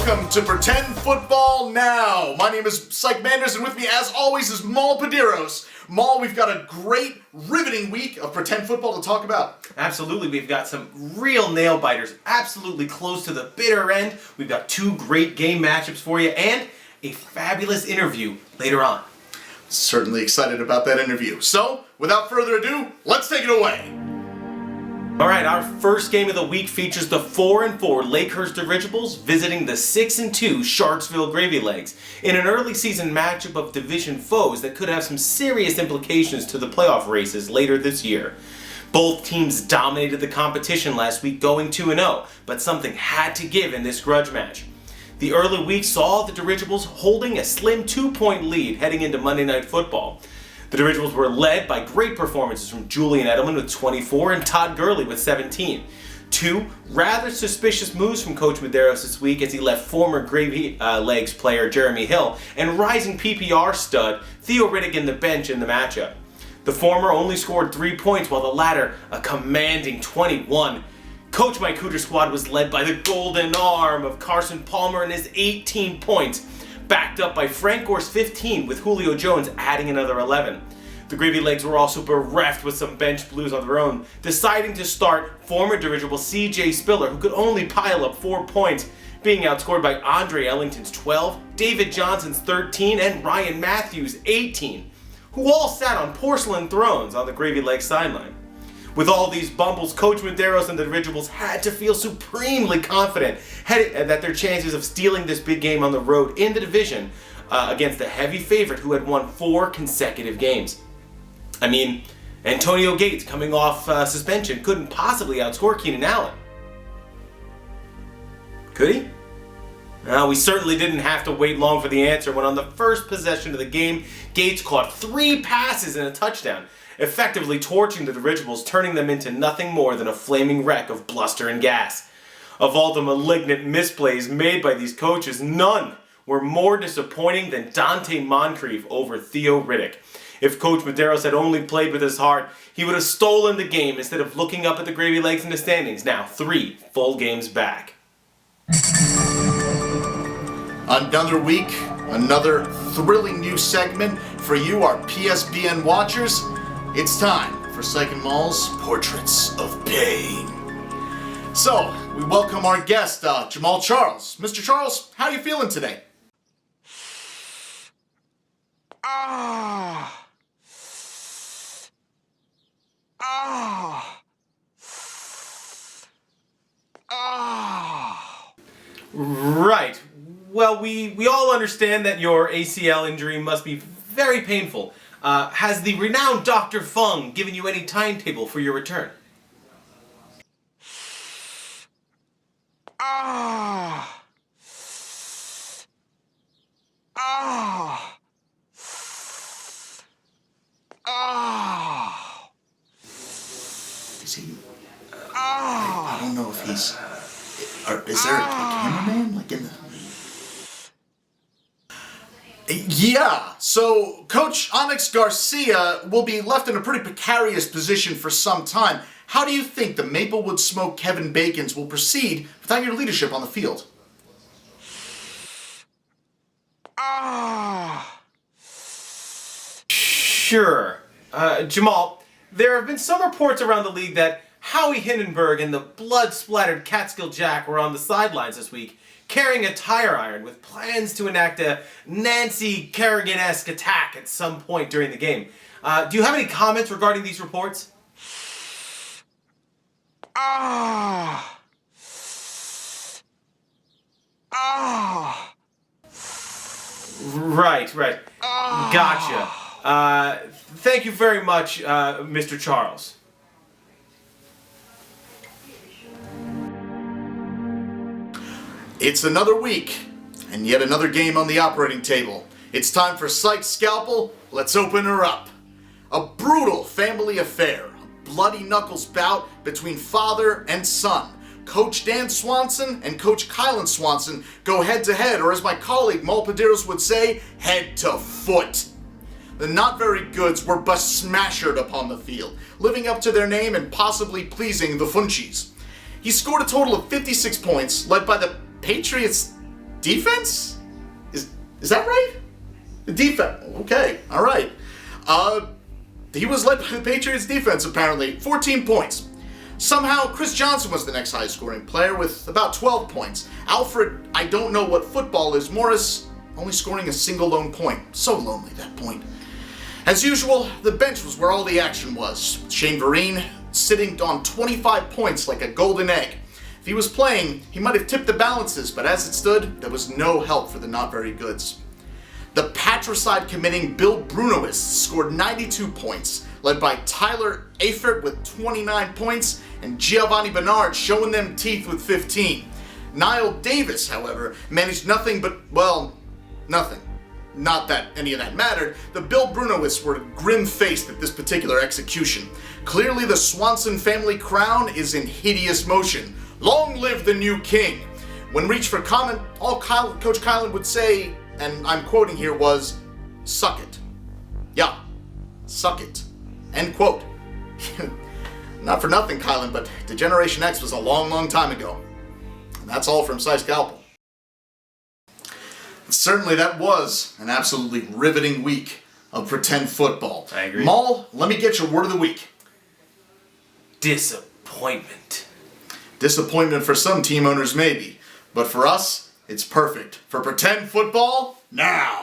Welcome to Pretend Football Now. My name is Psych Manders, and with me, as always, is Maul Padiros. Maul, we've got a great, riveting week of Pretend Football to talk about. Absolutely, we've got some real nail-biters, absolutely close to the bitter end. We've got two great game matchups for you, and a fabulous interview later on. Certainly excited about that interview. So, without further ado, let's take it away. Alright, our first game of the week features the 4-4 Lakehurst Dirigibles visiting the 6-2 Sharksville Gravy Legs in an early season matchup of division foes that could have some serious implications to the playoff races later this year. Both teams dominated the competition last week going 2-0, but something had to give in this grudge match. The early week saw the Dirigibles holding a slim 2-point lead heading into Monday Night Football. The Dirigibles were led by great performances from Julian Edelman with 24 and Todd Gurley with 17. Two rather suspicious moves from Coach Medeiros this week as he left former Gravy Legs player Jeremy Hill and rising PPR stud Theo Riddick in the bench in the matchup. The former only scored 3 points while the latter a commanding 21. Coach Mike Hooter's squad was led by the golden arm of Carson Palmer and his 18 points, backed up by Frank Gore's 15 with Julio Jones adding another 11. The Gravy Legs were also bereft with some bench blues of their own, deciding to start former dirigible CJ Spiller, who could only pile up 4 points, being outscored by Andre Ellington's 12, David Johnson's 13, and Ryan Matthews' 18, who all sat on porcelain thrones on the Gravy Legs sideline. With all these bumbles, Coach Medeiros and the Dirigibles had to feel supremely confident that their chances of stealing this big game on the road in the division against a heavy favorite who had won 4 consecutive games. I mean, Antonio Gates, coming off suspension, couldn't possibly outscore Keenan Allen. Could he? No, we certainly didn't have to wait long for the answer when on the first possession of the game, Gates caught 3 passes and a touchdown, effectively torching the Dirigibles, turning them into nothing more than a flaming wreck of bluster and gas. Of all the malignant misplays made by these coaches, none were more disappointing than Dante Moncrief over Theo Riddick. If Coach Medeiros had only played with his heart, he would have stolen the game instead of looking up at the Gravy Legs in the standings, now 3 full games back. Another week, another thrilling new segment for you, our PSBN watchers. It's time for Psych and Maul's Portraits of Pain. So, we welcome our guest, Jamal Charles. Mr. Charles, how are you feeling today? Right. Well, we all understand that your ACL injury must be very painful. Has the renowned Dr. Fung given you any timetable for your return? Is he? I don't know if he's. Is there a cameraman like in the? Yeah, so Coach Onyx Garcia will be left in a pretty precarious position for some time. How do you think the Maplewood Smoke Kevin Bacons will proceed without your leadership on the field? Sure. Jamal, there have been some reports around the league that Howie Hindenburg and the blood-splattered Catskill Jack were on the sidelines this week, carrying a tire iron with plans to enact a Nancy Kerrigan-esque attack at some point during the game. Do you have any comments regarding these reports? Right. Gotcha. Thank you very much, Mr. Charles. It's another week, and yet another game on the operating table. It's time for Psych Scalpel. Let's open her up. A brutal family affair. A bloody knuckles bout between father and son. Coach Dan Swanson and Coach Kylan Swanson go head-to-head, or as my colleague Maul Padiros would say, head-to-foot. The not very goods were besmashered upon the field, living up to their name and possibly pleasing the Funchies. He scored a total of 56 points, led by the Patriots' defense? Is that right? The defense. Okay, all right. He was led by the Patriots defense, apparently. 14 points. Somehow, Chris Johnson was the next highest scoring player with about 12 points. Alfred, I don't know what football is. Morris, only scoring a single lone point. So lonely, that point. As usual, the bench was where all the action was. Shane Vereen sitting on 25 points like a golden egg. If he was playing, he might have tipped the balances, but as it stood, there was no help for the not very goods. The patricide committing Bill Brunoists scored 92 points, led by Tyler Eifert with 29 points and Giovanni Bernard showing them teeth with 15. Niall Davis, however, managed nothing but, well, nothing. Not that any of that mattered. The Bill Brunoists were grim-faced at this particular execution. Clearly the Swanson family crown is in hideous motion. Long live the new king! When reached for comment, all Coach Kylan would say, and I'm quoting here, was, "Suck it." Yeah, suck it. End quote. Not for nothing, Kylan, but Degeneration X was a long, long time ago. And that's all from Cy Scalpel. Certainly that was an absolutely riveting week of pretend football. I agree. Maul, let me get your word of the week. Disappointment. Disappointment for some team owners, maybe. But for us, it's perfect. For pretend football, now.